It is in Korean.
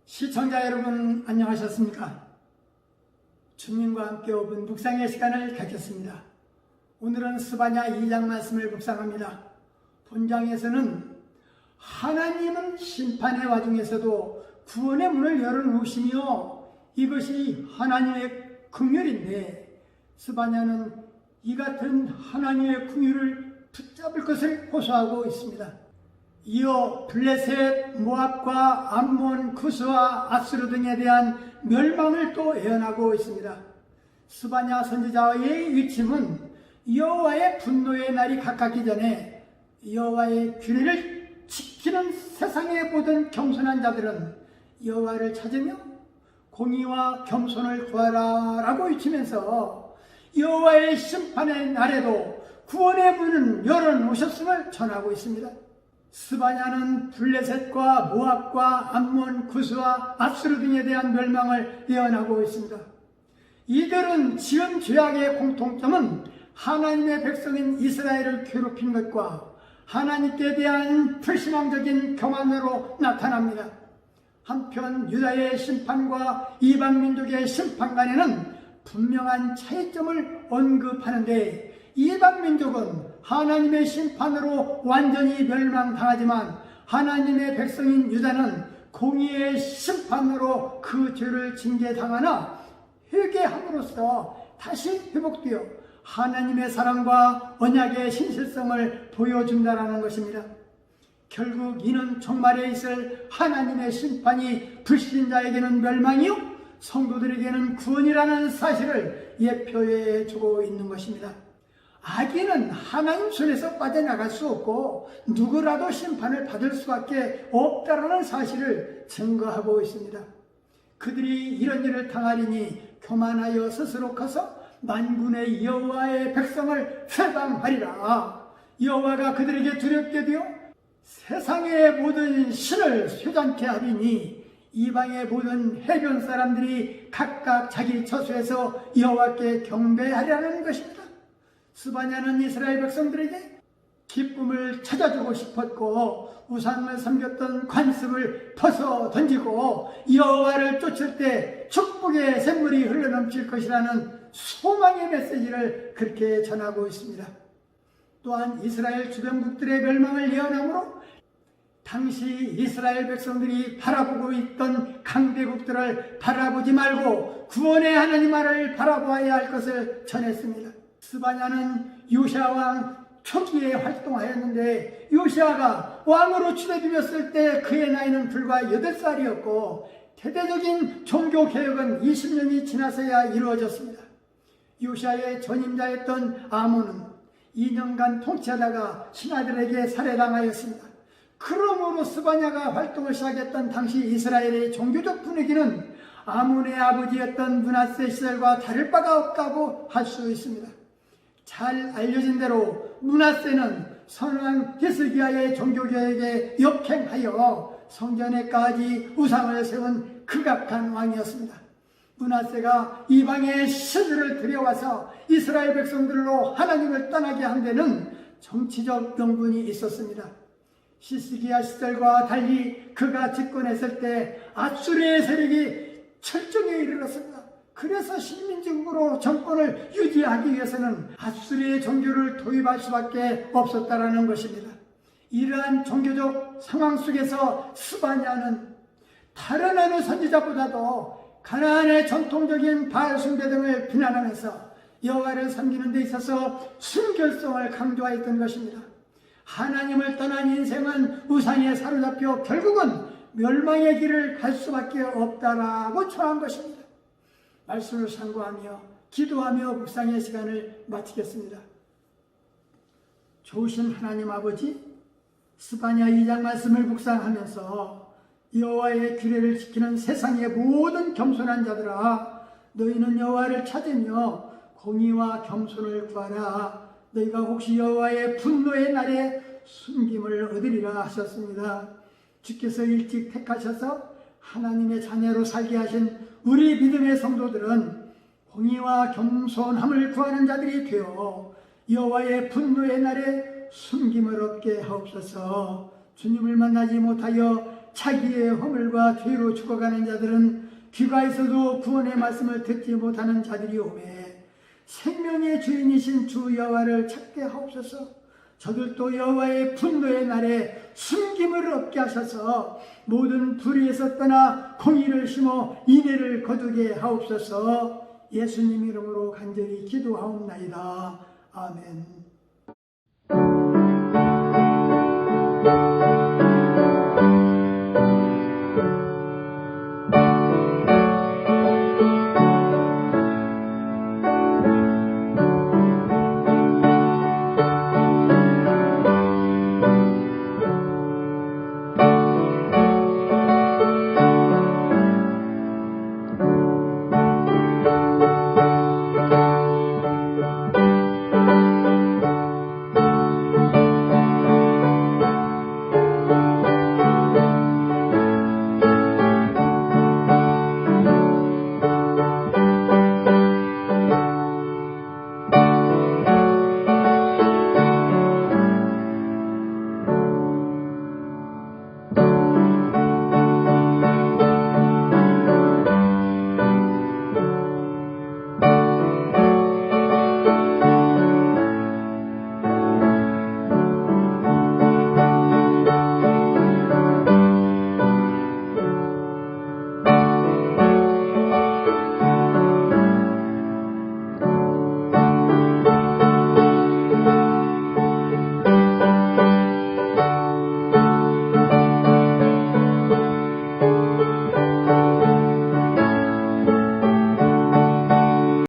시청자 여러분 안녕하셨습니까? 주님과 함께 5분 묵상의 시간을 갖겠습니다. 오늘은 스바냐 2장 말씀을 묵상합니다. 본장에서는 하나님은 심판의 와중에서도 구원의 문을 열어놓으시며 이것이 하나님의 긍휼인데 스바냐는 이 같은 하나님의 긍휼을 붙잡을 것을 호소하고 있습니다. 이어 블레셋, 모압과 암몬, 구스와 아수르 등에 대한 멸망을 또 예언하고 있습니다. 스바냐 선지자의 위침은 여호와의 분노의 날이 가깝기 전에 여호와의 규례를 지키는 세상의 모든 겸손한 자들은 여호와를 찾으며 공의와 겸손을 구하라 라고 외치면서 여호와의 심판의 날에도 구원의 문은 열어놓으셨음을 전하고 있습니다. 스바냐는 블레셋과 모압과 암몬, 구스와 아수르 등에 대한 멸망을 예언하고 있습니다. 이들은 지은 죄악의 공통점은 하나님의 백성인 이스라엘을 괴롭힌 것과 하나님께 대한 불신앙적인 교만으로 나타납니다. 한편 유다의 심판과 이방민족의 심판 간에는 분명한 차이점을 언급하는데 이방민족은 하나님의 심판으로 완전히 멸망당하지만 하나님의 백성인 유다는 공의의 심판으로 그 죄를 징계당하나 회개함으로써 다시 회복되어 하나님의 사랑과 언약의 신실성을 보여준다는 것입니다. 결국 이는 종말에 있을 하나님의 심판이 불신자에게는 멸망이요 성도들에게는 구원이라는 사실을 예표해 주고 있는 것입니다. 악인은 하나님 손에서 빠져나갈 수 없고 누구라도 심판을 받을 수밖에 없다라는 사실을 증거하고 있습니다. 그들이 이런 일을 당하리니 교만하여 스스로 커서 만군의 여호와의 백성을 회방하리라. 여호와가 그들에게 두렵게 되어 세상의 모든 신을 쇠잔케 하리니 이방의 모든 해변 사람들이 각각 자기 처소에서 여호와께 경배하리라는 것입니다. 스바냐는 이스라엘 백성들에게 기쁨을 찾아주고 싶었고 우상을 섬겼던 관습을 벗어 던지고 여호와를 쫓을 때 축복의 샘물이 흘러넘칠 것이라는 소망의 메시지를 그렇게 전하고 있습니다. 또한 이스라엘 주변국들의 멸망을 예언하므로 당시 이스라엘 백성들이 바라보고 있던 강대국들을 바라보지 말고 구원의 하나님만을 바라보아야 할 것을 전했습니다. 스바냐는 요시아 왕 초기에 활동하였는데 요시아가 왕으로 추대되었을 때 그의 나이는 불과 8살이었고 대대적인 종교개혁은 20년이 지나서야 이루어졌습니다. 요시아의 전임자였던 아몬은 2년간 통치하다가 신하들에게 살해당하였습니다. 그러므로 스바냐가 활동을 시작했던 당시 이스라엘의 종교적 분위기는 아몬의 아버지였던 므낫세 시절과 다를 바가 없다고 할 수 있습니다. 잘 알려진 대로 므낫세는 선왕 히스기야의 종교개혁에 역행하여 성전에까지 우상을 세운 극악한 왕이었습니다. 므낫세가 이방의 신들을 들여와서 이스라엘 백성들로 하나님을 떠나게 한 데는 정치적 명분이 있었습니다. 히스기야 시절과 달리 그가 집권했을 때 아수르의 세력이 철정에 이르렀습니다. 그래서 식민지국으로 정권을 유지하기 위해서는 아수르의 종교를 도입할 수밖에 없었다라는 것입니다. 이러한 종교적 상황 속에서 스바냐는 다른 어느 선지자보다도 가나안의 전통적인 바알 숭배 등을 비난하면서 여호와를 섬기는 데 있어서 순결성을 강조하였던 것입니다. 하나님을 떠난 인생은 우상에 사로잡혀 결국은 멸망의 길을 갈 수밖에 없다라고 초한 것입니다. 말씀을 상고하며 기도하며 묵상의 시간을 마치겠습니다. 좋으신 하나님 아버지, 스바냐 2장 말씀을 묵상하면서 여호와의 규례를 지키는 세상의 모든 겸손한 자들아, 너희는 여호와를 찾으며 공의와 겸손을 구하라. 너희가 혹시 여호와의 분노의 날에 숨김을 얻으리라 하셨습니다. 주께서 일찍 택하셔서 하나님의 자녀로 살게 하신 우리 믿음의 성도들은 공의와 겸손함을 구하는 자들이 되어 여호와의 분노의 날에 숨김을 얻게 하옵소서. 주님을 만나지 못하여 자기의 허물과 죄로 죽어가는 자들은 귀가 있어도 구원의 말씀을 듣지 못하는 자들이 오매 생명의 주인이신 주 여호와를 찾게 하옵소서. 저들도 여호와의 분노의 날에 숨김을 얻게 하셔서 모든 불의에서 떠나 공의를 심어 인애를 거두게 하옵소서. 예수님 이름으로 간절히 기도하옵나이다. 아멘.